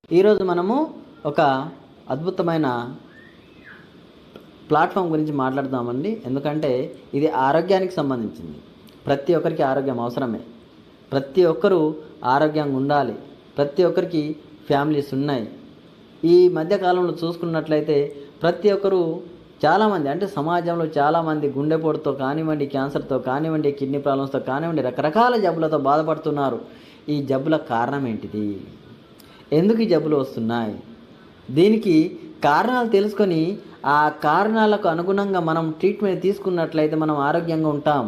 ఈరోజు మనము ఒక అద్భుతమైన ప్లాట్ఫామ్ గురించి మాట్లాడదామండి. ఎందుకంటే ఇది ఆరోగ్యానికి సంబంధించింది. ప్రతి ఒక్కరికి ఆరోగ్యం అవసరమే. ప్రతి ఒక్కరూ ఆరోగ్యంగా ఉండాలి. ప్రతి ఒక్కరికి ఫ్యామిలీస్ ఉన్నాయి. ఈ మధ్యకాలంలో చూసుకున్నట్లయితే ప్రతి ఒక్కరూ చాలామంది, అంటే సమాజంలో చాలామంది గుండెపోటుతో కానివ్వండి, క్యాన్సర్తో కానివ్వండి, కిడ్నీ ప్రాబ్లమ్స్తో కానివ్వండి, రకరకాల జబ్బులతో బాధపడుతున్నారు. ఈ జబ్బుల కారణం ఏంటిది? ఎందుకు ఈ జబ్బులు వస్తున్నాయి? దీనికి కారణాలు తెలుసుకొని ఆ కారణాలకు అనుగుణంగా మనం ట్రీట్మెంట్ తీసుకున్నట్లయితే మనం ఆరోగ్యంగా ఉంటాం.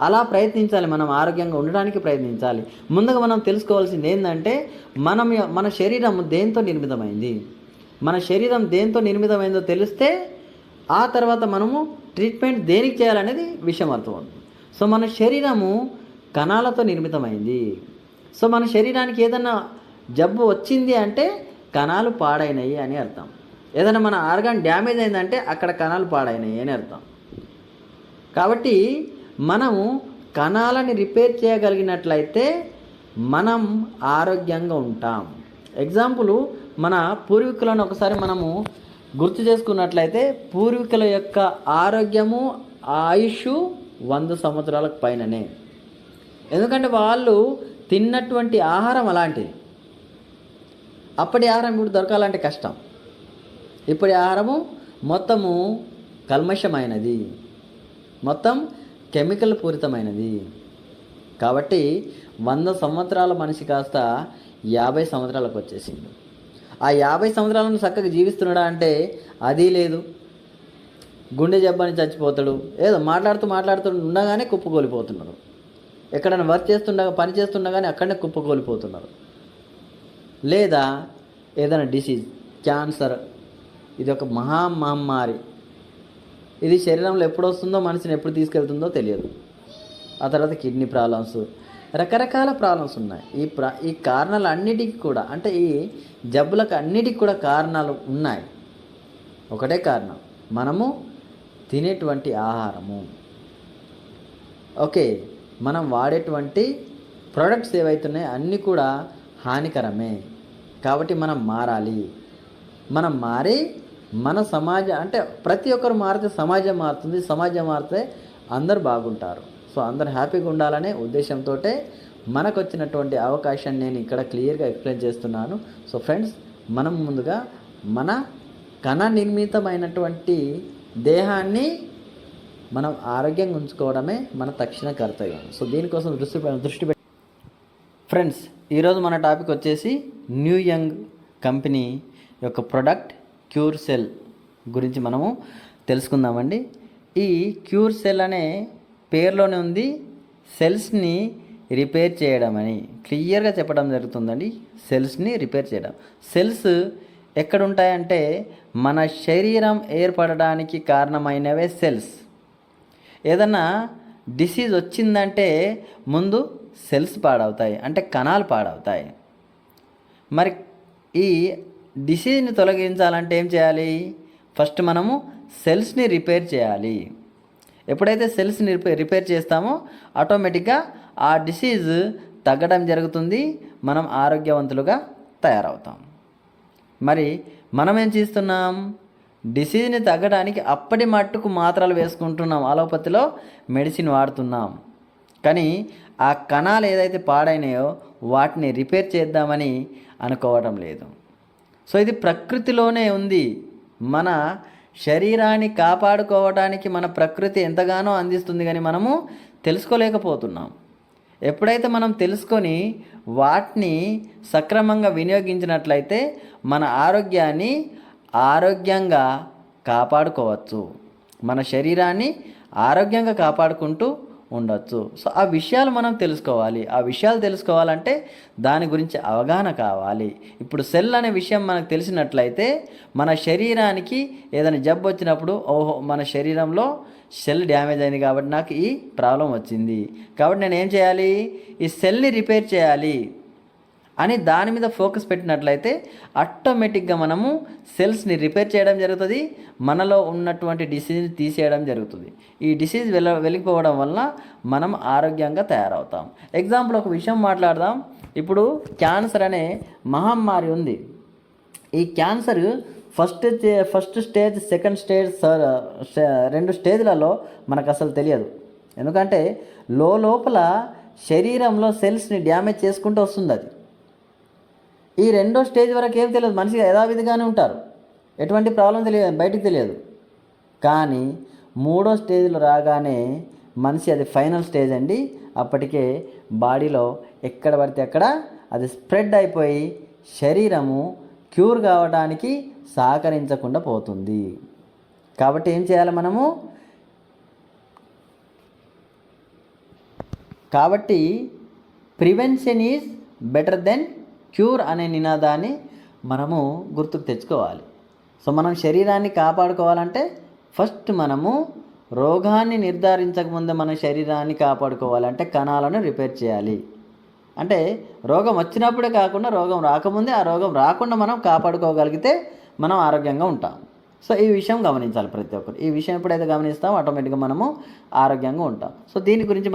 అలా ప్రయత్నించాలి. మనం ఆరోగ్యంగా ఉండడానికి ప్రయత్నించాలి. ముందుగా మనం తెలుసుకోవాల్సింది ఏంటంటే మన శరీరం దేంతో నిర్మితమైంది. మన శరీరం దేంతో నిర్మితమైందో తెలిస్తే ఆ తర్వాత మనము ట్రీట్మెంట్ దేనికి చేయాలనేది విషయం అర్థమవుతుంది. సో మన శరీరము కణాలతో నిర్మితమైంది. సో మన శరీరానికి ఏదైనా జబ్బు వచ్చింది అంటే కణాలు పాడైనవి అని అర్థం. ఏదైనా మన ఆర్గాన్ డ్యామేజ్ అయిందంటే అక్కడ కణాలు పాడైనవి అని అర్థం. కాబట్టి మనము కణాలని రిపేర్ చేయగలిగినట్లయితే మనం ఆరోగ్యంగా ఉంటాం. ఎగ్జాంపుల్, మన పూర్వీకులను ఒకసారి మనము గుర్తు చేసుకున్నట్లయితే పూర్వీకుల యొక్క ఆరోగ్యము, ఆయుష్ 100 సంవత్సరాలకు పైననే. ఎందుకంటే వాళ్ళు తిన్నటువంటి ఆహారం అలాంటిది. అప్పటి ఆహారం ఇప్పుడు దొరకాలంటే కష్టం. ఇప్పటి ఆహారము మొత్తము కల్మషమైనది, మొత్తం కెమికల్ పూరితమైనది. కాబట్టి 100 సంవత్సరాల మనిషి కాస్త 50 సంవత్సరాలకు వచ్చేసింది. ఆ 50 సంవత్సరాలను చక్కగా జీవిస్తున్నాడా అంటే అది లేదు. గుండె జబ్బని చచ్చిపోతాడు. ఏదో మాట్లాడుతూ ఉండగానే కుప్పకూలిపోతున్నారు. ఎక్కడైనా వర్క్ చేస్తుండగా, పని చేస్తుండగానే అక్కడనే కుప్పకూలిపోతున్నారు. లేదా ఏదైనా డిసీజ్, క్యాన్సర్, ఇది ఒక మహమ్మారి. ఇది శరీరంలో ఎప్పుడు వస్తుందో, మనిషిని ఎప్పుడు తీసుకెళ్తుందో తెలియదు. ఆ తర్వాత కిడ్నీ ప్రాబ్లమ్స్, రకరకాల ప్రాబ్లమ్స్ ఉన్నాయి. ఈ కారణాలు అన్నిటికీ కూడా, అంటే ఈ జబ్బులకు అన్నిటికీ కూడా కారణాలు ఉన్నాయి. ఒకటే కారణం, మనము తినేటువంటి ఆహారము. ఓకే, మనం వాడేటువంటి ప్రోడక్ట్స్ ఏవైతున్నాయో అన్నీ కూడా హానికరమే. కాబట్టి మనం మారాలి. మనం మారి మన సమాజం, అంటే ప్రతి ఒక్కరు మారితే సమాజం మారుతుంది. సమాజం మారితే అందరు బాగుంటారు. సో అందరు హ్యాపీగా ఉండాలనే ఉద్దేశంతో మనకు వచ్చినటువంటి అవకాశాన్ని నేను ఇక్కడ క్లియర్గా ఎక్స్ప్లెయిన్ చేస్తున్నాను. సో ఫ్రెండ్స్, మనం ముందుగా మన కణ నిర్మితమైనటువంటి దేహాన్ని మనం ఆరోగ్యంగా ఉంచుకోవడమే మన తక్షణ కర్తవ్యం. సో దీనికోసం దృష్టి పెట్టి ఫ్రెండ్స్, ఈరోజు మన టాపిక్ వచ్చేసి న్యూ యంగ్ కంపెనీ యొక్క ప్రొడక్ట్ క్యూర్ సెల్ గురించి మనము తెలుసుకుందామండి. ఈ క్యూర్ సెల్ అనే పేరులోనే ఉంది సెల్స్ని రిపేర్ చేయడం అని క్లియర్గా చెప్పడం జరుగుతుందండి. సెల్స్ని రిపేర్ చేయడం. సెల్స్ ఎక్కడ ఉంటాయంటే మన శరీరం ఏర్పడడానికి కారణమైనవే సెల్స్. ఏదన్నా డిసీజ్ వచ్చిందంటే ముందు సెల్స్ పాడవుతాయి, అంటే కణాలు పాడవుతాయి. మరి ఈ డిసీజ్ని తొలగించాలంటే ఏం చేయాలి? ఫస్ట్ మనము సెల్స్ని రిపేర్ చేయాలి. ఎప్పుడైతే సెల్స్ని రిపేర్ చేస్తామో ఆటోమేటిక్గా ఆ డిసీజ్ తగ్గడం జరుగుతుంది. మనం ఆరోగ్యవంతులుగా తయారవుతాం. మరి మనం ఏం చేస్తున్నాం? డిసీజ్ని తగ్గడానికి అప్పటి మట్టుకు మాత్రలు వేసుకుంటున్నాం, అలోపతిలో మెడిసిన్ వాడుతున్నాం. కానీ ఆ కణాలు ఏదైతే పాడైనాయో వాటిని రిపేర్ చేద్దామని అనుకోవడం లేదు. సో ఇది ప్రకృతిలోనే ఉంది. మన శరీరాన్ని కాపాడుకోవడానికి మన ప్రకృతి ఎంతగానో అందిస్తుంది, కానీ మనము తెలుసుకోలేకపోతున్నాం. ఎప్పుడైతే మనం తెలుసుకొని వాటిని సక్రమంగా వినియోగించినట్లయితే మన ఆరోగ్యాన్ని ఆరోగ్యంగా కాపాడుకోవచ్చు. మన శరీరాన్ని ఆరోగ్యంగా కాపాడుకుంటూ ఉండొచ్చు. సో ఆ విషయాలు మనం తెలుసుకోవాలి. ఆ విషయాలు తెలుసుకోవాలంటే దాని గురించి అవగాహన కావాలి. ఇప్పుడు సెల్ అనే విషయం మనకు తెలిసినట్లయితే మన శరీరానికి ఏదైనా జబ్బు వచ్చినప్పుడు, ఓహో మన శరీరంలో సెల్ డ్యామేజ్ అయింది కాబట్టి నాకు ఈ ప్రాబ్లం వచ్చింది, కాబట్టి నేను ఏం చేయాలి? ఈ సెల్ని రిపేర్ చేయాలి అని దాని మీద ఫోకస్ పెట్టినట్లయితే ఆటోమేటిక్గా మనము సెల్స్ని రిపేర్ చేయడం జరుగుతుంది, మనలో ఉన్నటువంటి డిసీజ్ తీసేయడం జరుగుతుంది. ఈ డిసీజ్ వెళ్ళిపోవడం వల్ల మనం ఆరోగ్యంగా తయారవుతాం. ఎగ్జాంపుల్ ఒక విషయం మాట్లాడదాం. ఇప్పుడు క్యాన్సర్ అనే మహమ్మారి ఉంది. ఈ cancer first stage, second stage, 2 స్టేజ్లలో మనకు అసలు తెలియదు. ఎందుకంటే లోపల శరీరంలో సెల్స్ని డ్యామేజ్ చేసుకుంటూ వస్తుంది. అది ఈ 2వ స్టేజ్ వరకు ఏం తెలియదు, మనిషి యథావిధిగానే ఉంటారు, ఎటువంటి ప్రాబ్లం తెలియదు, బయటికి తెలియదు. కానీ 3వ స్టేజ్లో రాగానే మనిషి, అది ఫైనల్ స్టేజ్ అండి, అప్పటికే బాడీలో ఎక్కడ పడితే అక్కడ అది స్ప్రెడ్ అయిపోయి శరీరము క్యూర్ కావడానికి సహకరించకుండా పోతుంది. కాబట్టి ఏం చేయాలి మనము? కాబట్టి prevention is better than cure అనే నినాదాన్ని మనము గుర్తుకు తెచ్చుకోవాలి. సో మనం శరీరాన్ని కాపాడుకోవాలంటే ఫస్ట్ మనము రోగాన్ని నిర్ధారించకముందే మన శరీరాన్ని కాపాడుకోవాలంటే కణాలను రిపేర్ చేయాలి. అంటే రోగం వచ్చినప్పుడే కాకుండా రోగం రాకముందే, ఆ రోగం రాకుండా మనం కాపాడుకోగలిగితే మనం ఆరోగ్యంగా ఉంటాం. సో ఈ విషయం గమనించాలి ప్రతి ఒక్కరు. ఈ విషయం ఎప్పుడైతే గమనిస్తామో ఆటోమేటిక్గా మనము ఆరోగ్యంగా ఉంటాం. సో దీని గురించి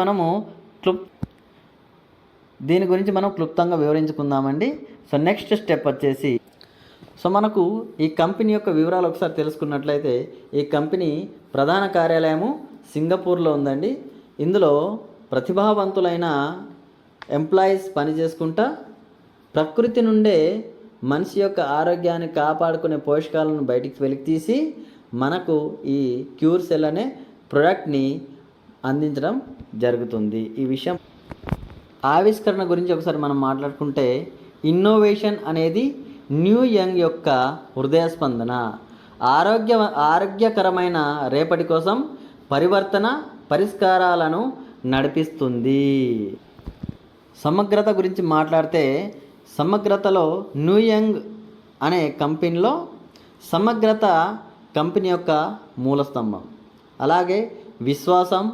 మనం క్లుప్తంగా వివరించుకుందామండి. సో నెక్స్ట్ స్టెప్ వచ్చేసి, సో మనకు ఈ కంపెనీ యొక్క వివరాలు ఒకసారి తెలుసుకున్నట్లయితే, ఈ కంపెనీ ప్రధాన కార్యాలయము సింగపూర్లో ఉందండి. ఇందులో ప్రతిభావంతులైన ఎంప్లాయీస్ పనిచేసుకుంటా ప్రకృతి నుండే మనిషి యొక్క ఆరోగ్యాన్ని కాపాడుకునే పోషకాలను బయటికి వెలికితీసి మనకు ఈ క్యూర్ సెల్ అనే ప్రోడక్ట్ని అందించడం జరుగుతుంది. ఈ విషయం ఆవిష్కరణ గురించి ఒకసారి మనం మాట్లాడుకుంటే, ఇన్నోవేషన్ అనేది న్యూ యంగ్ యొక్క హృదయ స్పందన, ఆరోగ్యకరమైన రేపటి కోసం పరిష్కారాలను నడిపిస్తుంది. సమగ్రత గురించి మాట్లాడితే, సమగ్రతలో న్యూ యంగ్ అనే కంపెనీలో సమగ్రత కంపెనీ యొక్క మూలస్తంభం. అలాగే విశ్వాసం,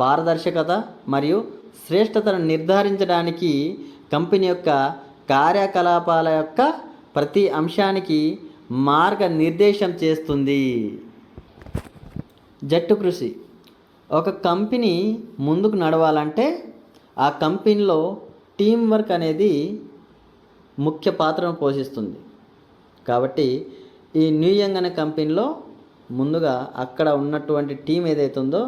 పారదర్శకత మరియు శ్రేష్టతను నిర్ధారించడానికి కంపెనీ యొక్క కార్యకలాపాల యొక్క ప్రతి అంశానికి మార్గనిర్దేశం చేస్తుంది. జట్టు కృషి. ఒక కంపెనీ ముందుకు నడవాలంటే ఆ కంపెనీలో టీం వర్క్ అనేది ముఖ్య పాత్రను పోషిస్తుంది. కాబట్టి ఈ న్యూ యంగ్ అనే కంపెనీలో ముందుగా అక్కడ ఉన్నటువంటి టీం ఏదైతే ఉందో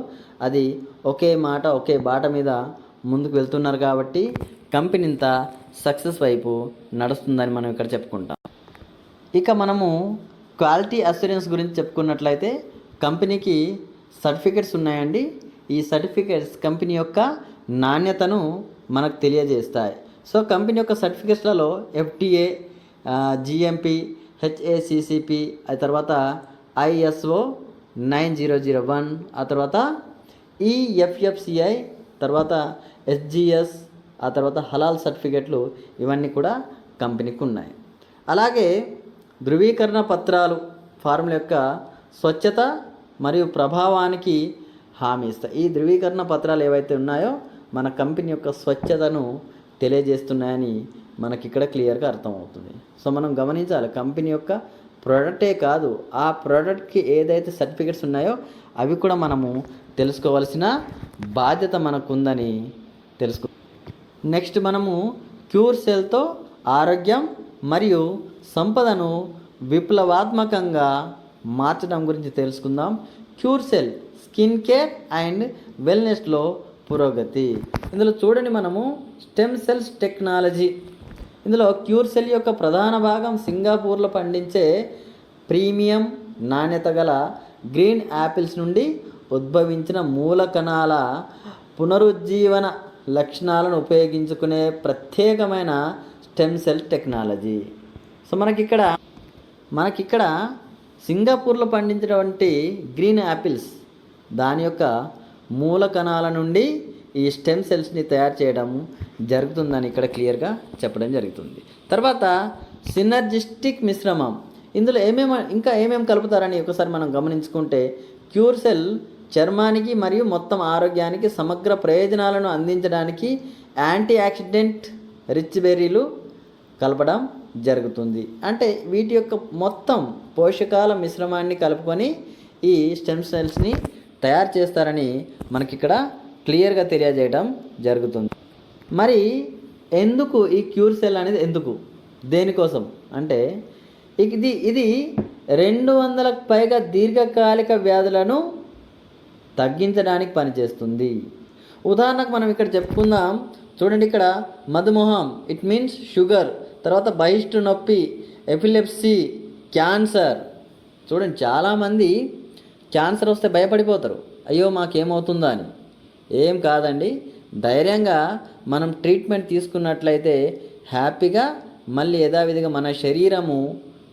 అది ఒకే మాట, ఒకే బాట మీద ముందుకు వెళ్తున్నారు. కాబట్టి కంపెనీ ఇంత సక్సెస్ వైపు నడుస్తుందని మనం ఇక్కడ చెప్పుకుంటాం. ఇక మనము క్వాలిటీ అష్యూరెన్స్ గురించి చెప్పుకున్నట్లయితే, కంపెనీకి సర్టిఫికెట్స్ ఉన్నాయండి. ఈ సర్టిఫికెట్స్ కంపెనీ యొక్క నాణ్యతను మనకు తెలియజేస్తాయి. సో కంపెనీ యొక్క సర్టిఫికెట్స్లలో FTA, GMP, HACCP, ఆ తర్వాత ISO 9001, ఆ తర్వాత EFFCI, తర్వాత SGS, ఆ తర్వాత హలాల్ సర్టిఫికెట్లు, ఇవన్నీ కూడా కంపెనీకి ఉన్నాయి. అలాగే ధృవీకరణ పత్రాలు ఫార్ముల యొక్క స్వచ్ఛత మరియు ప్రభావానికి హామీ ఇస్తాయి. ఈ ధృవీకరణ పత్రాలు ఏవైతే ఉన్నాయో మన కంపెనీ యొక్క స్వచ్ఛతను తెలియజేస్తున్నాయని మనకి ఇక్కడ క్లియర్గా అర్థమవుతుంది. సో మనం గమనించాలి, కంపెనీ యొక్క ప్రోడక్టే కాదు, ఆ ప్రోడక్ట్కి ఏదైతే సర్టిఫికెట్స్ ఉన్నాయో అవి కూడా మనము తెలుసుకోవాల్సిన బాధ్యత మనకుందని తెలుసుకో. నెక్స్ట్ మనము క్యూర్ సెల్తో ఆరోగ్యం మరియు సంపదను విప్లవాత్మకంగా మార్చడం గురించి తెలుసుకుందాం. Cure cell skin care and వెల్నెస్లో పురోగతి. ఇందులో చూడండి, మనము స్టెమ్ సెల్స్ టెక్నాలజీ. ఇందులో క్యూర్ సెల్ యొక్క ప్రధాన భాగం సింగపూర్లో పండించే ప్రీమియం నాణ్యత గల గ్రీన్ యాపిల్స్ నుండి ఉద్భవించిన మూల కణాల పునరుజ్జీవన లక్షణాలను ఉపయోగించుకునే ప్రత్యేకమైన స్టెమ్ సెల్ టెక్నాలజీ. సో మనకిక్కడ సింగపూర్లో పండించినటువంటి గ్రీన్ యాపిల్స్ దాని యొక్క మూల కణాల నుండి ఈ స్టెమ్ సెల్స్ని తయారు చేయడం జరుగుతుందని ఇక్కడ క్లియర్గా చెప్పడం జరుగుతుంది. తర్వాత సినర్జిస్టిక్ మిశ్రమం. ఇందులో ఏమేమి కలుపుతారని ఒకసారి మనం గమనించుకుంటే, క్యూర్ సెల్ చర్మానికి మరియు మొత్తం ఆరోగ్యానికి సమగ్ర ప్రయోజనాలను అందించడానికి యాంటీ ఆక్సిడెంట్ రిచ్ బెర్రీలు, కలపడం జరుగుతుంది. అంటే వీటి యొక్క మొత్తం పోషకాల మిశ్రమాన్ని కలుపుకొని ఈ స్టెమ్ సెల్స్ని తయారు చేస్తారని మనకి ఇక్కడ క్లియర్గా తెలియజేయడం జరుగుతుంది. మరి ఎందుకు ఈ క్యూర్ సెల్ అనేది ఎందుకు, దేనికోసం అంటే ఇది 200లకు పైగా దీర్ఘకాలిక వ్యాధులను తగ్గించడానికి పనిచేస్తుంది. ఉదాహరణకు మనం ఇక్కడ చెప్పుకుందాం. చూడండి, ఇక్కడ మధుమేహం, ఇట్ మీన్స్ షుగర్, తర్వాత బహిష్టు నొప్పి, ఎపిలెప్సీ, క్యాన్సర్. చూడండి, చాలామంది క్యాన్సర్ వస్తే భయపడిపోతారు, అయ్యో మాకేమవుతుందా అని. ఏం కాదండి, ధైర్యంగా మనం ట్రీట్మెంట్ తీసుకున్నట్లయితే హ్యాపీగా మళ్ళీ యథావిధిగా మన శరీరము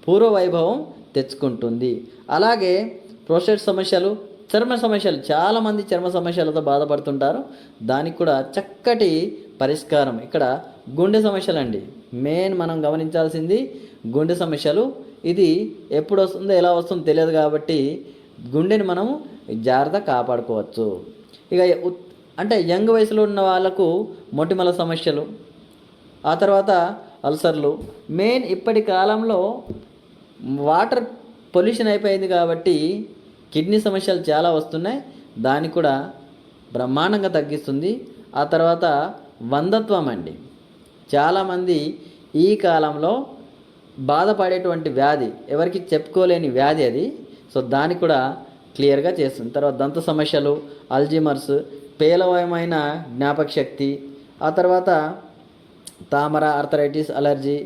పూర్వ వైభవం తెచ్చుకుంటుంది. అలాగే ప్రోస్టేట్ సమస్యలు, చర్మ సమస్యలు, చాలామంది చర్మ సమస్యలతో బాధపడుతుంటారు. దానికి కూడా చక్కటి పరిష్కారం ఇక్కడ గుండె సమస్యలు అండి. మెయిన్ మనం గమనించాల్సింది గుండె సమస్యలు. ఇది ఎప్పుడు వస్తుందో ఎలా వస్తుందో తెలియదు కాబట్టి గుండెని మనము జాగ్రత్త కాపాడుకోవచ్చు. ఇక అంటే యంగ్ వయసులో ఉన్న వాళ్ళకు మొటిమల సమస్యలు, ఆ తర్వాత అల్సర్లు. మెయిన్ ఇప్పటి కాలంలో వాటర్ పొల్యూషన్ అయిపోయింది కాబట్టి కిడ్నీ సమస్యలు చాలా వస్తున్నాయి. దాన్ని కూడా బ్రహ్మాండంగా తగ్గిస్తుంది. ఆ తర్వాత వంధత్వం అండి, చాలామంది ఈ కాలంలో బాధపడేటువంటి వ్యాధి, ఎవరికి చెప్పుకోలేని వ్యాధి అది. సో దాన్ని కూడా క్లియర్గా చేస్తుంది. తర్వాత దంత సమస్యలు, అల్జీమర్స్, పేలవమైన జ్ఞాపక శక్తి, ఆ తర్వాత తామర, ఆర్థరైటిస్, అలర్జీ,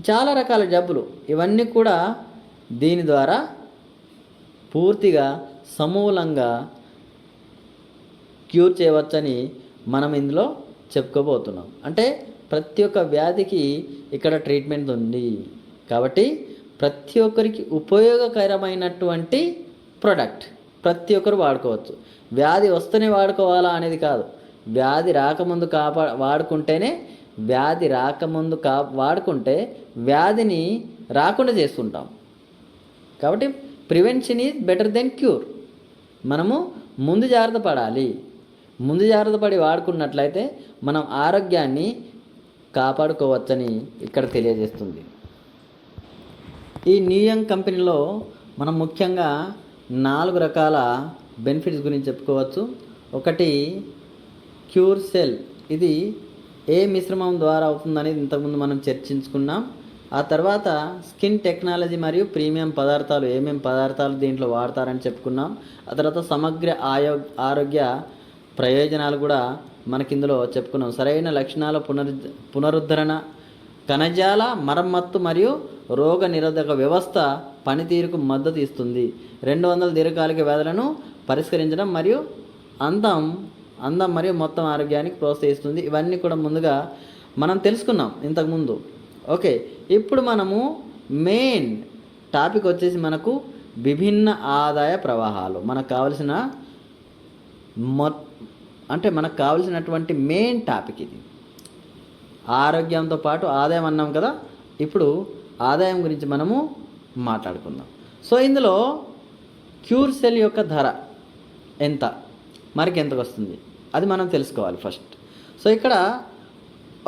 చాలా రకాల జబ్బులు, ఇవన్నీ కూడా దీని ద్వారా పూర్తిగా సమూలంగా క్యూర్ చేయవచ్చని మనం ఇందులో చెప్పుకోబోతున్నాం. అంటే ప్రతి ఒక్క వ్యాధికి ఇక్కడ ట్రీట్మెంట్ ఉంది కాబట్టి ప్రతి ఒక్కరికి ఉపయోగకరమైనటువంటి ప్రోడక్ట్ ప్రతి ఒక్కరు వాడుకోవచ్చు. వ్యాధి వస్తేనే వాడుకోవాలా అనేది కాదు, వ్యాధి రాకముందు వాడుకుంటేనే, వ్యాధి రాకముందు వాడుకుంటే వ్యాధిని రాకుండా చేసుకుంటాం. కాబట్టి prevention is better than cure. మనము ముందు జాగ్రత్త పడాలి. ముందు జాగ్రత్త పడి వాడుకున్నట్లయితే మనం ఆరోగ్యాన్ని కాపాడుకోవచ్చని ఇక్కడ తెలియజేస్తుంది. ఈ న్యూయంగ్ కంపెనీలో మనం ముఖ్యంగా 4 రకాల బెనిఫిట్స్ గురించి చెప్పుకోవచ్చు. ఒకటి క్యూర్ సెల్, ఇది ఏ మిశ్రమం ద్వారా అవుతుందనేది ఇంతకుముందు మనం చర్చించుకున్నాం. ఆ తర్వాత స్కిన్ టెక్నాలజీ మరియు ప్రీమియం పదార్థాలు, ఏమేమి పదార్థాలు దీంట్లో వాడతారని చెప్పుకున్నాం. ఆ తర్వాత సమగ్ర ఆరోగ్య ప్రయోజనాలు కూడా మనకి ఇందులో చెప్పుకున్నాం. సరైన లక్షణాల పునరుద్ధరణ, కణజాల మరమ్మత్తు మరియు రోగ నిరోధక వ్యవస్థ పనితీరుకు మద్దతు ఇస్తుంది. 200 దీర్ఘకాలిక వ్యాధులను పరిష్కరించడం మరియు అందం మరియు మొత్తం ఆరోగ్యానికి ప్రోత్సహిస్తుంది. ఇవన్నీ కూడా ముందుగా మనం తెలుసుకున్నాం ఇంతకుముందు. ఓకే, ఇప్పుడు మనము మెయిన్ టాపిక్ వచ్చేసి మనకు విభిన్న ఆదాయ ప్రవాహాలు. మనకు కావలసినటువంటి మెయిన్ టాపిక్ ఇది. ఆరోగ్యంతో పాటు ఆదాయం అన్నాం కదా, ఇప్పుడు ఆదాయం గురించి మనము మాట్లాడుకుందాం. సో ఇందులో క్యూర్ సెల్ యొక్క ధర ఎంత, మరికి ఎంతకు వస్తుంది అది మనం తెలుసుకోవాలి ఫస్ట్. సో ఇక్కడ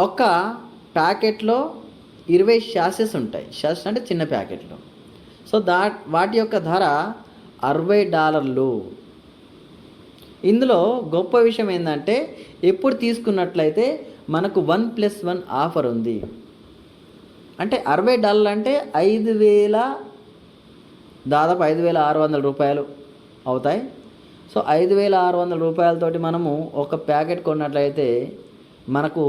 ఒక ప్యాకెట్లో 20 శాసెస్ ఉంటాయి. శాసెస్ అంటే చిన్న ప్యాకెట్లు. సో వాటి యొక్క ధర $60. ఇందులో గొప్ప విషయం ఏంటంటే ఎప్పుడు తీసుకున్నట్లయితే మనకు 1+1 ఆఫర్ ఉంది. అంటే $60 అంటే 5,000, దాదాపు 5,600 రూపాయలు అవుతాయి. సో 5,600 రూపాయలతోటి మనము ఒక ప్యాకెట్ కొన్నట్లయితే మనకు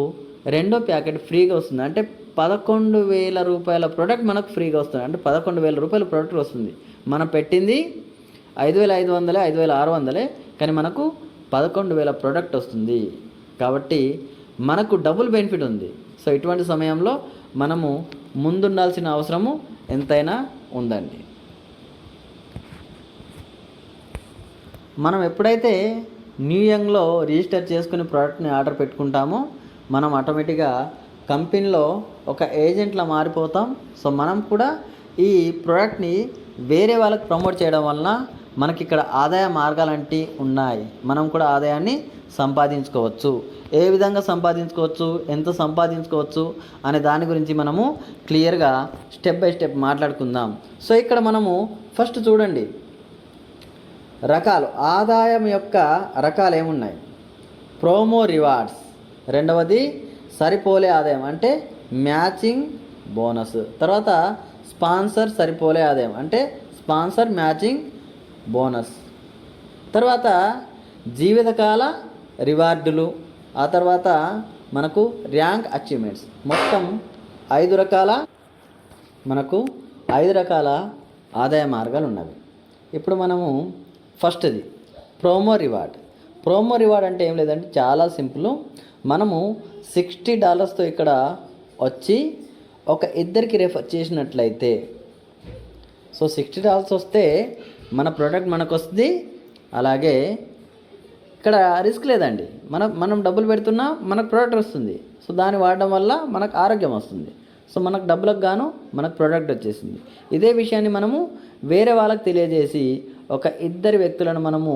రెండో ప్యాకెట్ ఫ్రీగా వస్తుంది. అంటే 11,000 రూపాయల ప్రోడక్ట్ మనకు ఫ్రీగా వస్తుంది. అంటే 11,000 రూపాయల ప్రోడక్ట్ వస్తుంది. మనం పెట్టింది 5,500, 5,600, కానీ మనకు 11,000 ప్రోడక్ట్ వస్తుంది. కాబట్టి మనకు డబుల్ బెనిఫిట్ ఉంది. సో ఇటువంటి సమయంలో మనము ముందుండాల్సిన అవసరము ఎంతైనా ఉందండి. మనం ఎప్పుడైతే న్యూయంగ్లో రిజిస్టర్ చేసుకుని ప్రోడక్ట్ని ఆర్డర్ పెట్టుకుంటామో మనం ఆటోమేటిక్గా కంపెనీలో ఒక ఏజెంట్లా మారిపోతాం. సో మనం కూడా ఈ ప్రోడక్ట్ని వేరే వాళ్ళకి ప్రమోట్ చేయడం వలన మనకి ఇక్కడ ఆదాయ మార్గాలంటే ఉన్నాయి. మనం కూడా ఆదాయాన్ని సంపాదించుకోవచ్చు. ఏ విధంగా సంపాదించుకోవచ్చు, ఎంత సంపాదించుకోవచ్చు అనే దాని గురించి మనము క్లియర్గా స్టెప్ బై స్టెప్ మాట్లాడుకుందాం. సో ఇక్కడ మనము ఫస్ట్ చూడండి, రకాలు, ఆదాయం యొక్క రకాలు ఏమున్నాయి. ప్రోమో రివార్డ్స్, రెండవది సరిపోలే ఆదాయం అంటే మ్యాచింగ్ బోనస్, తర్వాత స్పాన్సర్ సరిపోలే ఆదాయం అంటే స్పాన్సర్ మ్యాచింగ్ బోనస్, తర్వాత జీవితకాల రివార్డులు, ఆ తర్వాత మనకు ర్యాంక్ అచీవ్మెంట్స్. మొత్తం 5 రకాల మనకు 5 రకాల ఆదాయ మార్గాలు ఉన్నవి. ఇప్పుడు మనము ఫస్ట్ది ప్రోమో రివార్డ్. ప్రోమో రివార్డ్ అంటే ఏం లేదంటే చాలా సింపుల్. మనము $60తో ఇక్కడ వచ్చి ఒక ఇద్దరికి రెఫర్ చేసినట్లయితే, సో $60 వస్తే మన ప్రోడక్ట్ మనకు వస్తుంది. అలాగే ఇక్కడ రిస్క్ లేదండి, మనం డబ్బులు పెడుతున్నా మనకు ప్రోడక్ట్ వస్తుంది. సో దాన్ని వాడడం వల్ల మనకు ఆరోగ్యం వస్తుంది. సో మనకు డబ్బులకు గాను మనకు ప్రోడక్ట్ వచ్చేసింది. ఇదే విషయాన్ని మనము వేరే వాళ్ళకి తెలియజేసి ఒక ఇద్దరు వ్యక్తులను మనము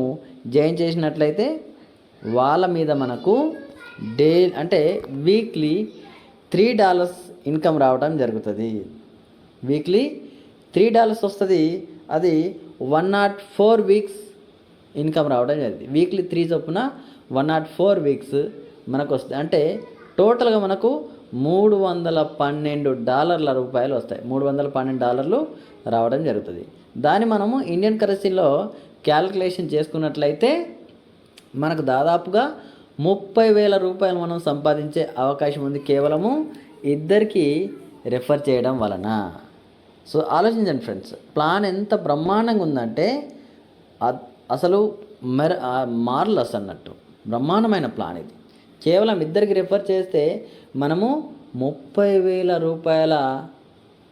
జాయిన్ చేసినట్లయితే వాళ్ళ మీద మనకు అంటే వీక్లీ $3 ఇన్కమ్ రావడం జరుగుతుంది. వీక్లీ $3 వస్తుంది. అది 104 వీక్స్ ఇన్కమ్ రావడం జరిగింది. వీక్లీ 3 చొప్పున 104 వీక్స్ మనకు వస్తాయి. అంటే టోటల్గా మనకు $312 వస్తాయి. $312 రావడం జరుగుతుంది. దాన్ని మనము ఇండియన్ కరెన్సీలో క్యాల్కులేషన్ చేసుకున్నట్లయితే మనకు దాదాపుగా $30,000 మనం సంపాదించే అవకాశం ఉంది, కేవలము ఇద్దరికి రెఫర్ చేయడం వలన. సో ఆలోచించండి ఫ్రెండ్స్, ప్లాన్ ఎంత బ్రహ్మాండంగా ఉందంటే అసలు మార్లస్ అన్నట్టు బ్రహ్మాండమైన ప్లాన్ ఇది. కేవలం ఇద్దరికి రెఫర్ చేస్తే మనము $30,000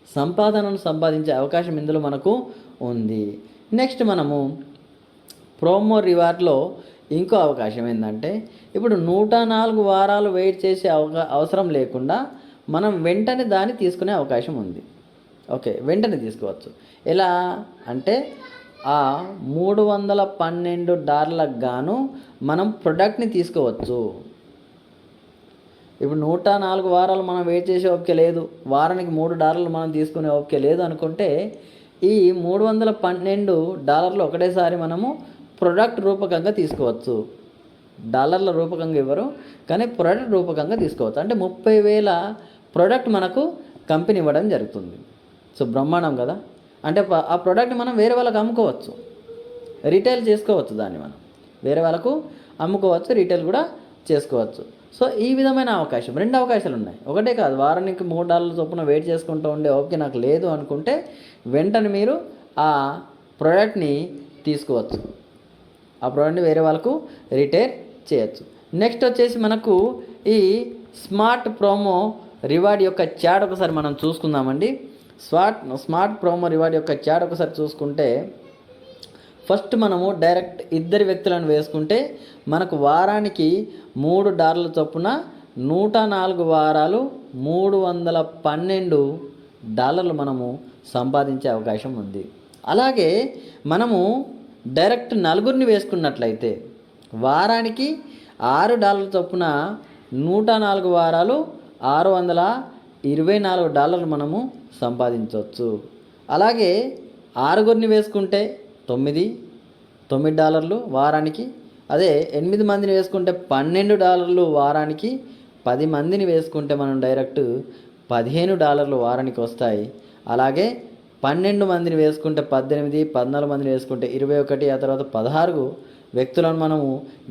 సంపాదనను సంపాదించే అవకాశం ఇందులో మనకు ఉంది. నెక్స్ట్ మనము ప్రోమో రివార్డ్లో ఇంకో అవకాశం ఏంటంటే, ఇప్పుడు 104 వారాలు వెయిట్ చేసే అవసరం లేకుండా మనం వెంటనే దాన్ని తీసుకునే అవకాశం ఉంది. ఓకే, వెంటనే తీసుకోవచ్చు. ఎలా అంటే ఆ $312 గాను మనం ప్రొడక్ట్ని తీసుకోవచ్చు. ఇప్పుడు 104 వారాలు మనం వెయిట్ చేసే ఓపిక లేదు, వారానికి $3 మనం తీసుకునే ఓపిక లేదు అనుకుంటే ఈ $312 ఒకటేసారి మనము ప్రొడక్ట్ రూపకంగా తీసుకోవచ్చు. డాలర్ల రూపకంగా ఇవ్వరు, కానీ ప్రొడక్ట్ రూపకంగా తీసుకోవచ్చు. అంటే 30,000 ప్రొడక్ట్ మనకు కంపెనీ ఇవ్వడం జరుగుతుంది. సో బ్రహ్మాండం కదా. అంటే ఆ ప్రోడక్ట్ని మనం వేరే వాళ్ళకి అమ్ముకోవచ్చు, రీటైల్ చేసుకోవచ్చు. దాన్ని మనం వేరే వాళ్ళకు అమ్ముకోవచ్చు, రీటైల్ కూడా చేసుకోవచ్చు. సో ఈ విధమైన అవకాశం, 2 అవకాశాలు ఉన్నాయి. ఒకటే కాదు, వారానికి $3 చొప్పున వెయిట్ చేసుకుంటూ ఉండే ఓకే నాకు లేదు అనుకుంటే వెంటనే మీరు ఆ ప్రోడక్ట్ని తీసుకోవచ్చు, ఆ ప్రోడక్ట్ని వేరే వాళ్ళకు రిటైల్ చేయొచ్చు. నెక్స్ట్ వచ్చేసి మనకు ఈ స్మార్ట్ ప్రోమో రివార్డ్ యొక్క చాట్ ఒకసారి మనం చూసుకుందామండి. స్మార్ట్ ప్రోమో రివార్డ్ యొక్క చాట్ ఒకసారి చూసుకుంటే, ఫస్ట్ మనము డైరెక్ట్ ఇద్దరు వ్యక్తులను వేసుకుంటే మనకు వారానికి $3 చొప్పున 104 వారాలు $312 మనము సంపాదించే అవకాశం ఉంది. అలాగే మనము డైరెక్ట్ నలుగురిని వేసుకున్నట్లయితే వారానికి $6 చొప్పున 104 వారాలు $624 మనము సంపాదించవచ్చు. అలాగే 6గురిని వేసుకుంటే $9 వారానికి, అదే 8 మందిని వేసుకుంటే $12 వారానికి, 10 మందిని వేసుకుంటే మనం డైరెక్ట్ $15 వారానికి వస్తాయి. అలాగే 12 మందిని వేసుకుంటే 18, 14 మందిని వేసుకుంటే 21, ఆ తర్వాత 16 వ్యక్తులను మనము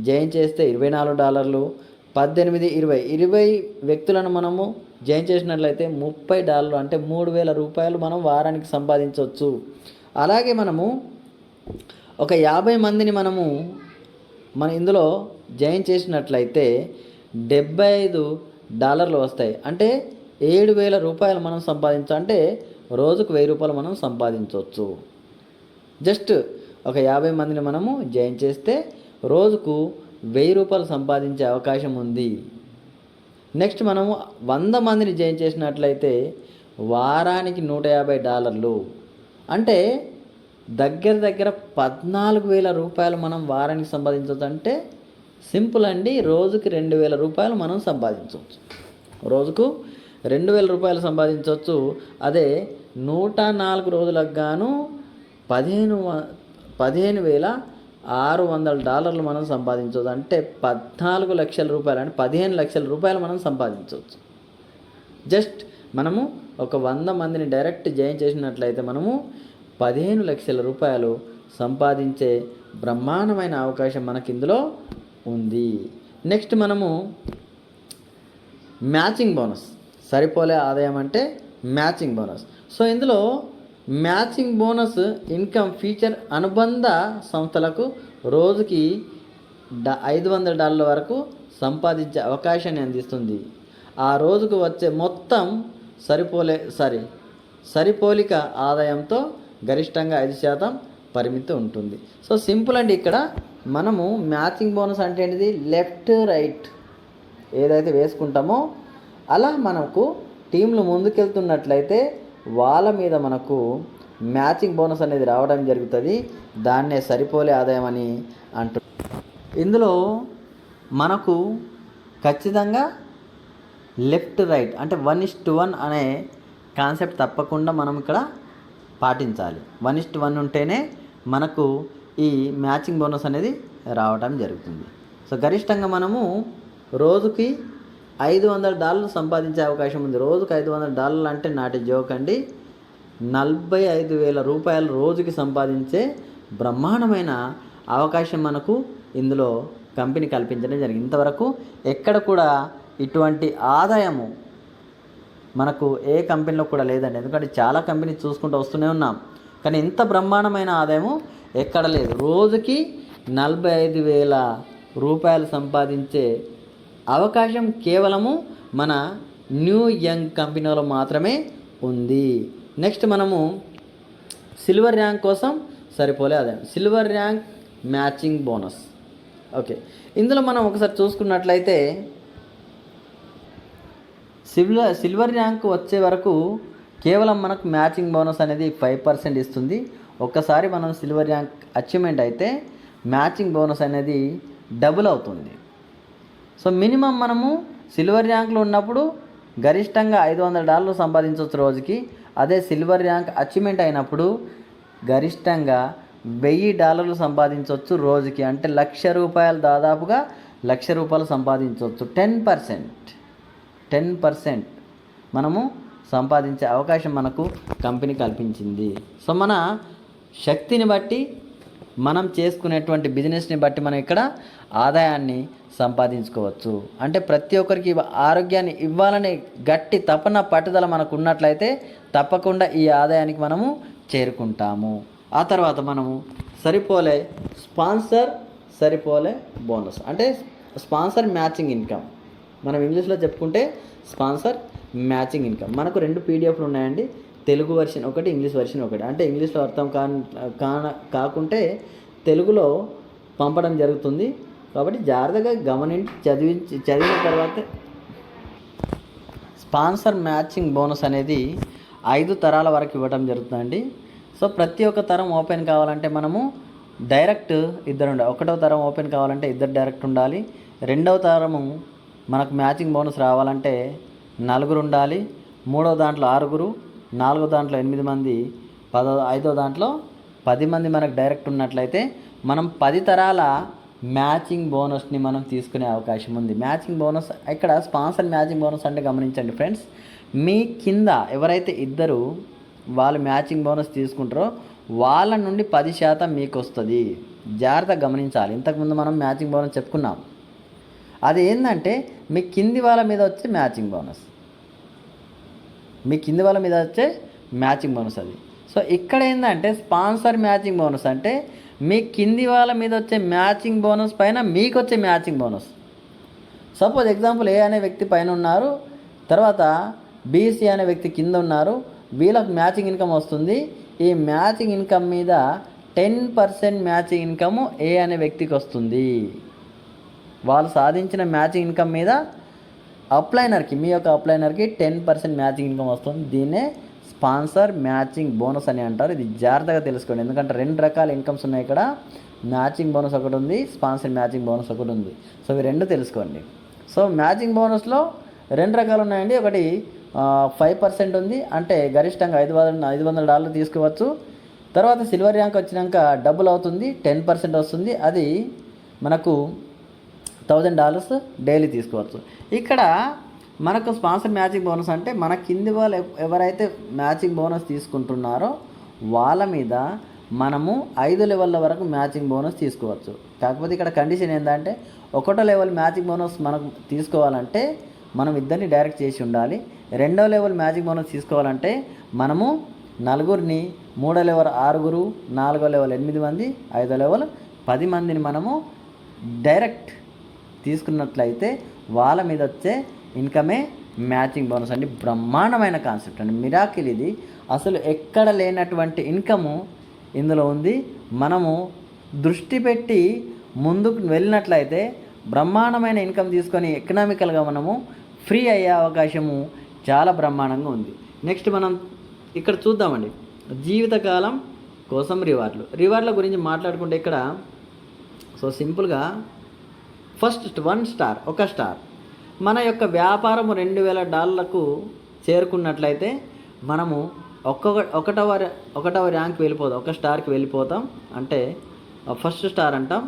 జాయిన్ చేస్తే $24, 18, 20 వ్యక్తులను మనము జాయిన్ చేసినట్లయితే $30 అంటే $3,000 మనం వారానికి సంపాదించవచ్చు. అలాగే మనము ఒక 50 మందిని మనము ఇందులో జాయిన్ చేసినట్లయితే $75 వస్తాయి. అంటే $7,000 మనం సంపాదించవచ్చు. అంటే రోజుకు $1,000 మనం సంపాదించవచ్చు. జస్ట్ ఒక 50 మందిని మనము జాయిన్ చేస్తే రోజుకు $1,000 సంపాదించే అవకాశం ఉంది. నెక్స్ట్ మనము 100 మందిని జాయిన్ చేసినట్లయితే వారానికి $150. అంటే దగ్గర దగ్గర 14,000 రూపాయలు మనం వారానికి సంపాదించవచ్చు. అంటే సింపుల్ అండి, రోజుకి 2,000 రూపాయలు మనం సంపాదించవచ్చు. రోజుకు 2,000 రూపాయలు సంపాదించవచ్చు. అదే 104 రోజులకు గాను $15,600 మనం సంపాదించవచ్చు. అంటే 14 లక్షల రూపాయలు, అంటే 15 లక్షల రూపాయలు మనం సంపాదించవచ్చు. జస్ట్ మనము ఒక 100 మందిని డైరెక్ట్ జాయిన్ చేసినట్లయితే మనము 15 లక్షల రూపాయలు సంపాదించే బ్రహ్మాండమైన అవకాశం మనకి ఇందులో ఉంది. నెక్స్ట్ మనము మ్యాచింగ్ బోనస్, సరిపోలే ఆదాయం అంటే మ్యాచింగ్ బోనస్. సో ఇందులో మ్యాచింగ్ బోనస్ ఇన్కమ్ ఫీచర్ అనుబంధ సంస్థలకు రోజుకి $500 వరకు సంపాదించే అవకాశాన్ని అందిస్తుంది. ఆ రోజుకు వచ్చే మొత్తం సరిపోలిక ఆదాయంతో గరిష్టంగా 5% పరిమితి ఉంటుంది. సో సింపుల్ అండి. ఇక్కడ మనము మ్యాచింగ్ బోనస్ అంటే ఏంటిది, లెఫ్ట్ రైట్ ఏదైతే వేసుకుంటామో అలా మనకు టీంలు ముందుకెళ్తున్నట్లయితే వాళ్ళ మీద మనకు మ్యాచింగ్ బోనస్ అనేది రావడం జరుగుతుంది. దాన్నే సరిపోలే ఆదాయం అని అంటు. ఇందులో మనకు ఖచ్చితంగా లెఫ్ట్ రైట్ అంటే 1:1 అనే కాన్సెప్ట్ తప్పకుండా మనం ఇక్కడ పాటించాలి. 1:1 ఉంటేనే మనకు ఈ మ్యాచింగ్ బోనస్ అనేది రావడం జరుగుతుంది. సో గరిష్టంగా మనము రోజుకి $500 సంపాదించే అవకాశం ఉంది. రోజుకి $500 అంటే నాటి జోక్ అండి. 45,000 రూపాయలు రోజుకి సంపాదించే బ్రహ్మాండమైన అవకాశం మనకు ఇందులో కంపెనీ కల్పించడం జరిగింది. ఇంతవరకు ఎక్కడ కూడా ఇటువంటి ఆదాయము మనకు ఏ కంపెనీలో కూడా లేదండి. ఎందుకంటే చాలా కంపెనీ చూసుకుంటూ వస్తూనే ఉన్నాం, కానీ ఇంత బ్రహ్మాండమైన ఆదాయము ఎక్కడ లేదు. రోజుకి 45,000 రూపాయలు సంపాదించే అవకాశం కేవలము మన న్యూ యంగ్ కంపెనీలో మాత్రమే ఉంది. నెక్స్ట్ మనము సిల్వర్ ర్యాంక్ కోసం సరిపోలే ఆదాయం, silver rank matching bonus. Okay, ఇందులో మనం ఒకసారి చూసుకున్నట్లయితే సిల్వర్ ర్యాంక్ వచ్చే వరకు కేవలం మనకు మ్యాచింగ్ బోనస్ అనేది 5% ఇస్తుంది. ఒక్కసారి మనం సిల్వర్ ర్యాంక్ అచీవ్మెంట్ అయితే మ్యాచింగ్ బోనస్ అనేది డబుల్ అవుతుంది. సో మినిమం మనము సిల్వర్ ర్యాంక్లో ఉన్నప్పుడు గరిష్టంగా $500 సంపాదించవచ్చు రోజుకి. అదే సిల్వర్ ర్యాంక్ అచీవ్మెంట్ అయినప్పుడు గరిష్టంగా $1,000 సంపాదించవచ్చు రోజుకి. అంటే ₹1,00,000, దాదాపుగా ₹1,00,000 సంపాదించవచ్చు. 10% మనము సంపాదించే అవకాశం మనకు కంపెనీ కల్పించింది. సో మన శక్తిని బట్టి, మనం చేసుకునేటువంటి బిజినెస్ని బట్టి మనం ఇక్కడ ఆదాయాన్ని సంపాదించుకోవచ్చు. అంటే ప్రతి ఒక్కరికి ఆరోగ్యాన్ని ఇవ్వాలనే గట్టి తపన, పట్టుదల మనకు ఉన్నట్లయితే తప్పకుండా ఈ ఆదాయానికి మనము చేరుకుంటాము. ఆ తర్వాత మనము సరిపోలే బోనస్ అంటే స్పాన్సర్ మ్యాచింగ్ ఇన్కమ్. మనం ఇంగ్లీష్లో చెప్పుకుంటే స్పాన్సర్ మ్యాచింగ్ ఇన్కమ్. మనకు 2 PDFలు ఉన్నాయండి, తెలుగు వెర్షన్ ఒకటి, ఇంగ్లీష్ వెర్షన్ ఒకటి. అంటే ఇంగ్లీష్లో అర్థం కాకుంటే తెలుగులో పంపడం జరుగుతుంది. కాబట్టి జాగ్రత్తగా గమనించి చదివిన తర్వాత స్పాన్సర్ మ్యాచింగ్ బోనస్ అనేది 5 తరాల వరకు ఇవ్వడం జరుగుతుందండి. సో ప్రతి ఒక్క తరం ఓపెన్ కావాలంటే మనము డైరెక్ట్ ఇద్దరు ఉండాలి. 1వ తరం ఓపెన్ కావాలంటే 2 డైరెక్ట్ ఉండాలి. 2వ తరము మనకు మ్యాచింగ్ బోనస్ రావాలంటే 4 ఉండాలి. 3వ దాంట్లో 6, 4వ దాంట్లో 8 మంది, 5వ దాంట్లో 10 మంది మనకు డైరెక్ట్ ఉన్నట్లయితే మనం 10 తరాల మ్యాచింగ్ బోనస్ని మనం తీసుకునే అవకాశం ఉంది. మ్యాచింగ్ బోనస్ ఇక్కడ స్పాన్సర్ మ్యాచింగ్ బోనస్ అంటే గమనించండి ఫ్రెండ్స్, మీ కింద ఎవరైతే ఇద్దరు వాళ్ళు మ్యాచింగ్ బోనస్ తీసుకుంటారో వాళ్ళ నుండి 10% మీకు వస్తుంది. జాగ్రత్తగా గమనించాలి. ఇంతకుముందు మనం మ్యాచింగ్ బోనస్ చెప్పుకున్నాం. అది ఏంటంటే మీ కింది వాళ్ళ మీద వచ్చే మ్యాచింగ్ బోనస్, అది. సో ఇక్కడ ఏంటంటే స్పాన్సర్ మ్యాచింగ్ బోనస్ అంటే మీ కింది వాళ్ళ మీద వచ్చే మ్యాచింగ్ బోనస్ పైన మీకు వచ్చే మ్యాచింగ్ బోనస్. సపోజ్ ఎగ్జాంపుల్ ఏ అనే వ్యక్తి పైన ఉన్నారు, తర్వాత బీసీ అనే వ్యక్తి కింద ఉన్నారు. వీళ్ళకి మ్యాచింగ్ ఇన్కమ్ వస్తుంది. ఈ మ్యాచింగ్ ఇన్కమ్ మీద 10% మ్యాచింగ్ ఇన్కమ్ ఏ అనే వ్యక్తికి వస్తుంది. వాళ్ళు సాధించిన మ్యాచింగ్ ఇన్కమ్ మీద అప్లైనర్కి, మీ యొక్క అప్లైనర్కి 10% మ్యాచింగ్ ఇన్కమ్ వస్తుంది. దీన్నే స్పాన్సర్ మ్యాచింగ్ బోనస్ అని అంటారు. ఇది జాగ్రత్తగా తెలుసుకోండి, ఎందుకంటే 2 రకాల ఇన్కమ్స్ ఉన్నాయి ఇక్కడ. మ్యాచింగ్ బోనస్ ఒకటి ఉంది, స్పాన్సర్ మ్యాచింగ్ బోనస్ ఒకటి ఉంది. సో ఇవి 2 తెలుసుకోండి. సో మ్యాచింగ్ బోనస్లో 2 రకాలు ఉన్నాయండి. ఒకటి 5% ఉంది, అంటే గరిష్టంగా $500 తీసుకోవచ్చు. తర్వాత సిల్వర్ ర్యాంక్ వచ్చినాక డబుల్ అవుతుంది, 10% వస్తుంది. అది మనకు $1000 డైలీ తీసుకోవచ్చు. ఇక్కడ మనకు స్పాన్సర్ మ్యాచింగ్ బోనస్ అంటే మన కింది వాళ్ళు ఎవరైతే మ్యాచింగ్ బోనస్ తీసుకుంటున్నారో వాళ్ళ మీద మనము 5 లెవెల్ల వరకు మ్యాచింగ్ బోనస్ తీసుకోవచ్చు. కాకపోతే ఇక్కడ కండిషన్ ఏంటంటే 1వ లెవెల్ మ్యాచింగ్ బోనస్ మనకు తీసుకోవాలంటే మనం ఇద్దరిని డైరెక్ట్ చేసి ఉండాలి. 2వ లెవెల్ మ్యాచింగ్ బోనస్ తీసుకోవాలంటే మనము 4గురిని, 3వ లెవెల్ 6గురు, 4వ లెవెల్ 8 మంది, 5వ లెవెల్ 10 మందిని మనము డైరెక్ట్ తీసుకున్నట్లయితే వాళ్ళ మీద వచ్చే ఇన్కమే మ్యాచింగ్ బోనస్ అండి. బ్రహ్మాండమైన కాన్సెప్ట్ అండి, మిరాకిల్ ఇది. అసలు ఎక్కడ లేనటువంటి ఇన్కము ఇందులో ఉంది. మనము దృష్టి పెట్టి ముందుకు వెళ్ళినట్లయితే బ్రహ్మాండమైన ఇన్కమ్ తీసుకొని ఎకనామికల్గా మనము ఫ్రీ అయ్యే అవకాశము చాలా బ్రహ్మాండంగా ఉంది. నెక్స్ట్ మనం ఇక్కడ చూద్దామండి, జీవితకాలం కోసం రివార్డుల గురించి మాట్లాడుకుంటే ఇక్కడ సో సింపుల్గా ఫస్ట్ 1 స్టార్, 1 స్టార్. మన యొక్క వ్యాపారము $2000కు చేరుకున్నట్లయితే మనము ఒకటవ ర్యాంక్ వెళ్ళిపోతాం, 1 స్టార్కి వెళ్ళిపోతాం. అంటే ఫస్ట్ స్టార్ అంటాం,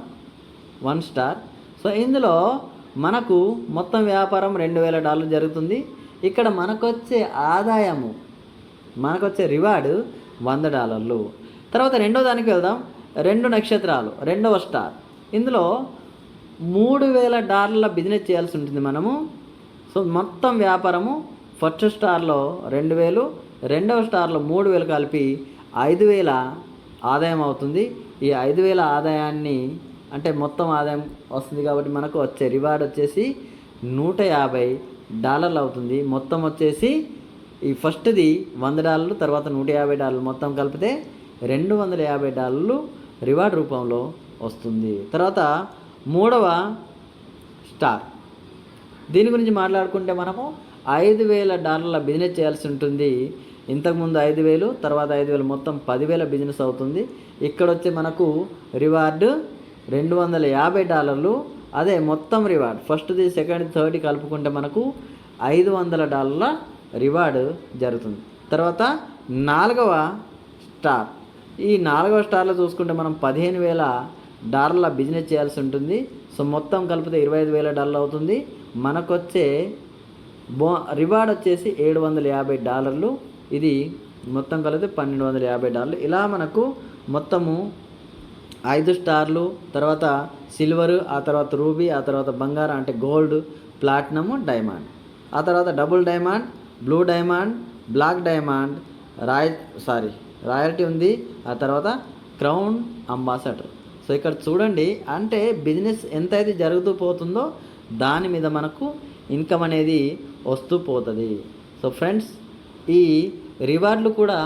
1 స్టార్. సో ఇందులో మనకు మొత్తం వ్యాపారం $2000 జరుగుతుంది. ఇక్కడ మనకొచ్చే ఆదాయము, మనకొచ్చే రివార్డు $100. తర్వాత 2వ దానికి వెళ్దాం, 2 నక్షత్రాలు, 2వ స్టార్. ఇందులో $3000 బిజినెస్ చేయాల్సి ఉంటుంది మనము. సో మొత్తం వ్యాపారము ఫస్ట్ స్టార్లో 2000, 2వ స్టార్లో 3000 కలిపి 5000 ఆదాయం అవుతుంది. ఈ 5000 ఆదాయాన్ని అంటే మొత్తం ఆదాయం వస్తుంది కాబట్టి మనకు వచ్చే రివార్డ్ వచ్చేసి $150 అవుతుంది. మొత్తం వచ్చేసి ఈ ఫస్ట్ది $100, తర్వాత $150, మొత్తం కలిపితే $250 రివార్డ్ రూపంలో వస్తుంది. తర్వాత 3వ స్టార్, దీని గురించి మాట్లాడుకుంటే మనము $5000 బిజినెస్ చేయాల్సి ఉంటుంది. ఇంతకుముందు 5000, తర్వాత 5000, మొత్తం 10,000 బిజినెస్ అవుతుంది. ఇక్కడ వచ్చే మనకు రివార్డు $250. అదే మొత్తం రివార్డ్ ఫస్ట్ది, సెకండ్, థర్డ్ కలుపుకుంటే మనకు $500 రివార్డు జరుగుతుంది. తర్వాత 4వ స్టార్, ఈ 4వ స్టార్లో చూసుకుంటే మనం $15,000 బిజినెస్ చేయాల్సి ఉంటుంది. సో మొత్తం కలిపితే $25,000 అవుతుంది. మనకొచ్చే రివార్డ్ వచ్చేసి $750. ఇది మొత్తం కలిపితే $1250. ఇలా మనకు మొత్తము 5 స్టార్లు, తర్వాత సిల్వరు, ఆ తర్వాత రూబీ, ఆ తర్వాత బంగారం అంటే గోల్డ్, ప్లాటినము, డైమండ్, ఆ తర్వాత double diamond, blue diamond, black diamond, royalty ఉంది, ఆ తర్వాత క్రౌన్ అంబాసడర్. సో ఇక్కడ చూడండి, అంటే బిజినెస్ ఎంతైతే జరుగుతూ పోతుందో దాని మీద మనకు ఇన్కమ్ అనేది వస్తూ పోతుంది. సో ఫ్రెండ్స్, ఈ రివార్డులు కూడా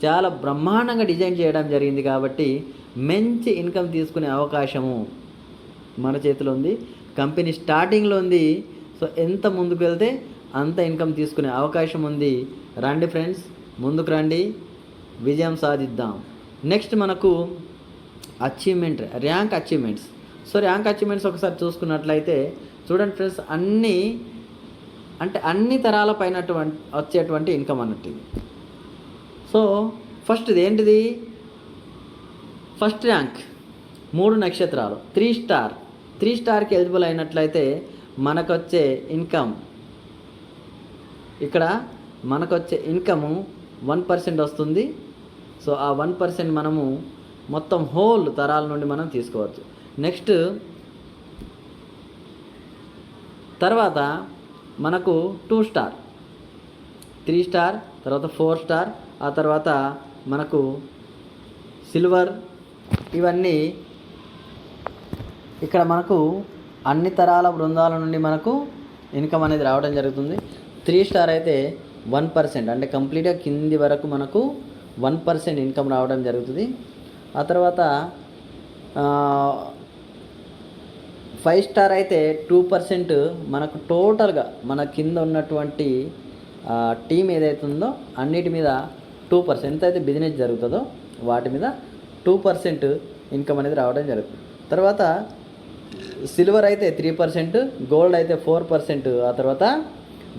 చాలా బ్రహ్మాండంగా డిజైన్ చేయడం జరిగింది కాబట్టి మంచి ఇన్కమ్ తీసుకునే అవకాశము మన చేతిలో ఉంది. కంపెనీ స్టార్టింగ్లో ఉంది. సో ఎంత ముందుకు వెళ్తే అంత ఇన్కమ్ తీసుకునే అవకాశం ఉంది. రండి ఫ్రెండ్స్, ముందుకు రండి, విజయం సాధిద్దాం. నెక్స్ట్ మనకు rank achievements. So rank achievements ఒకసారి చూసుకున్నట్లయితే చూడండి ఫ్రెండ్స్, అన్ని తరాల పైన వచ్చేటువంటి ఇన్కమ్ అన్నట్టు. సో ఫస్ట్ది ఏంటిది? ఫస్ట్ ర్యాంక్ 3 నక్షత్రాలు, 3 స్టార్. 3 స్టార్కి ఎలిజిబుల్ అయినట్లయితే మనకొచ్చే ఇన్కమ్, ఇక్కడ మనకొచ్చే ఇన్కము 1% వస్తుంది. సో ఆ 1% మనము మొత్తం హోల్ తరాల నుండి మనం తీసుకోవచ్చు. నెక్స్ట్ తర్వాత మనకు 2 స్టార్, 3 స్టార్, తర్వాత 4 స్టార్, ఆ తర్వాత మనకు సిల్వర్. ఇవన్నీ ఇక్కడ మనకు అన్ని తరాల బృందాల నుండి మనకు ఇన్కమ్ అనేది రావడం జరుగుతుంది. 3 స్టార్ అయితే 1%, అంటే కంప్లీట్గా కింది వరకు మనకు 1% ఇన్కమ్ రావడం జరుగుతుంది. ఆ తర్వాత 5 స్టార్ అయితే 2% మనకు టోటల్గా మన కింద ఉన్నటువంటి టీం ఏదైతే ఉందో అన్నిటి మీద 2%, ఎంతైతే బిజినెస్ జరుగుతుందో వాటి మీద 2% ఇన్కమ్ అనేది రావడం జరుగుతుంది. తర్వాత సిల్వర్ అయితే 3%, గోల్డ్ అయితే 4%, ఆ తర్వాత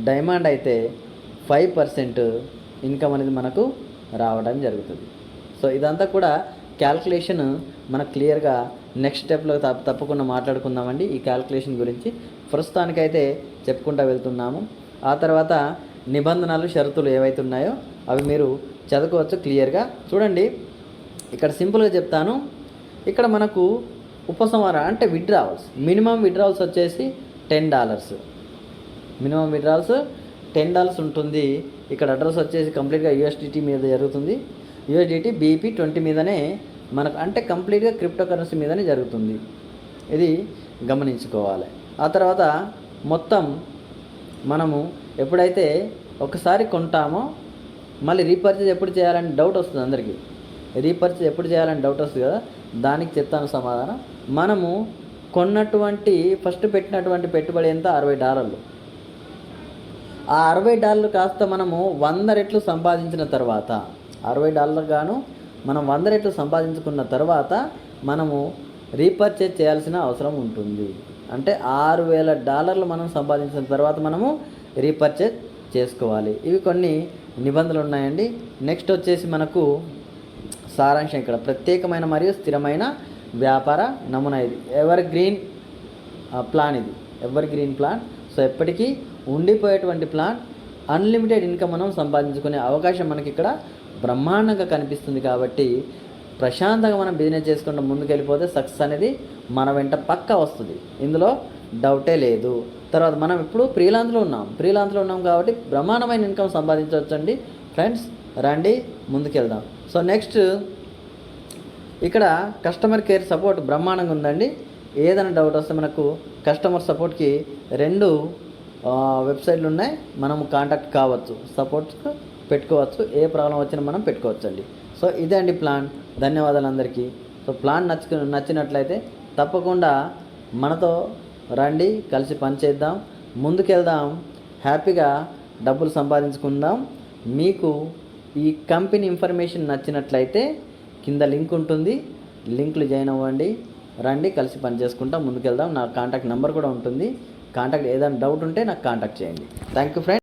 డైమండ్ అయితే 5% ఇన్కమ్ అనేది మనకు రావడం జరుగుతుంది. సో ఇదంతా కూడా క్యాల్కులేషన్ మనకు క్లియర్గా నెక్స్ట్ స్టెప్లో తప్పకుండా మాట్లాడుకుందామండి. ఈ క్యాల్కులేషన్ గురించి ప్రస్తుతానికైతే చెప్పుకుంటూ వెళ్తున్నాము. ఆ తర్వాత నిబంధనలు షరతులు ఏవైతే ఉన్నాయో అవి మీరు చదువుకోవచ్చు క్లియర్గా. చూడండి, ఇక్కడ సింపుల్గా చెప్తాను. ఇక్కడ మనకు ఉపసంహారం అంటే విత్డ్రావల్స్, మినిమం విత్డ్రావల్స్ వచ్చేసి $10. మినిమం విత్డ్రావల్స్ $10 ఉంటుంది. ఇక్కడ అడ్రస్ వచ్చేసి కంప్లీట్గా USDT మీద జరుగుతుంది. USDT BP20 మీదనే మనకు అంటే కంప్లీట్గా క్రిప్టో కరెన్సీ మీదనే జరుగుతుంది. ఇది గమనించుకోవాలి. ఆ తర్వాత మొత్తం మనము ఎప్పుడైతే ఒకసారి కొంటామో మళ్ళీ రీపర్చేజ్ ఎప్పుడు చేయాలని డౌట్ వస్తుంది అందరికీ. రీపర్చేజ్ ఎప్పుడు చేయాలని డౌట్ వస్తుంది కదా, దానికి చెప్తాను సమాధానం. మనము ఫస్ట్ పెట్టినటువంటి పెట్టుబడి ఎంత? $60. ఆ $60 కాస్త మనము 100 రెట్లు సంపాదించిన తర్వాత, $60 గాను మనం 100 రెట్లు సంపాదించుకున్న తర్వాత మనము రీపర్చేజ్ చేయాల్సిన అవసరం ఉంటుంది. అంటే $6,000 మనం సంపాదించిన తర్వాత మనము రీపర్చేజ్ చేసుకోవాలి. ఇవి కొన్ని నిబంధనలు ఉన్నాయండి. నెక్స్ట్ వచ్చేసి మనకు సారాంశం, ఇక్కడ ప్రత్యేకమైన మరియు స్థిరమైన వ్యాపార నమూనా. ఇది ఎవర్ గ్రీన్ ప్లాన్, ఇది ఎవర్ గ్రీన్ ప్లాన్. సో ఎప్పటికీ ఉండిపోయేటువంటి ప్లాన్. అన్లిమిటెడ్ ఇన్కమ్ మనం సంపాదించుకునే అవకాశం మనకి ఇక్కడ బ్రహ్మాండంగా కనిపిస్తుంది. కాబట్టి ప్రశాంతంగా మనం బిజినెస్ చేసుకుంటూ ముందుకెళ్ళిపోతే సక్సెస్ అనేది మన వెంట పక్కా వస్తుంది, ఇందులో డౌటే లేదు. తర్వాత మనం ఇప్పుడు ఫ్రీలాన్స్లో ఉన్నాం కాబట్టి బ్రహ్మాండమైన ఇన్కమ్ సంపాదించవచ్చండి ఫ్రెండ్స్. రండి ముందుకెళ్దాం. సో నెక్స్ట్ ఇక్కడ కస్టమర్ కేర్ సపోర్ట్ బ్రహ్మాండంగా ఉందండి. ఏదైనా డౌట్ వస్తే మనకు కస్టమర్ సపోర్ట్కి 2 వెబ్సైట్లు ఉన్నాయి. మనం కాంటాక్ట్ కావచ్చు, సపోర్ట్ పెట్టుకోవచ్చు. ఏ ప్రాబ్లం వచ్చినా మనం పెట్టుకోవచ్చు అండి. సో ఇదే అండి ప్లాన్. ధన్యవాదాలు అందరికీ. సో ప్లాన్ నచ్చినట్లయితే తప్పకుండా మనతో రండి, కలిసి పనిచేద్దాం, ముందుకెళ్దాం, హ్యాపీగా డబ్బులు సంపాదించుకుందాం. మీకు ఈ కంపెనీ ఇన్ఫర్మేషన్ నచ్చినట్లయితే కింద లింక్ ఉంటుంది, లింక్లు జాయిన్ అవ్వండి. రండి, కలిసి పని చేసుకుంటాం, ముందుకెళ్దాం. నా కాంటాక్ట్ నెంబర్ కూడా ఉంటుంది. ఏదైనా డౌట్ ఉంటే నాకు కాంటాక్ట్ చేయండి. Thank you friends.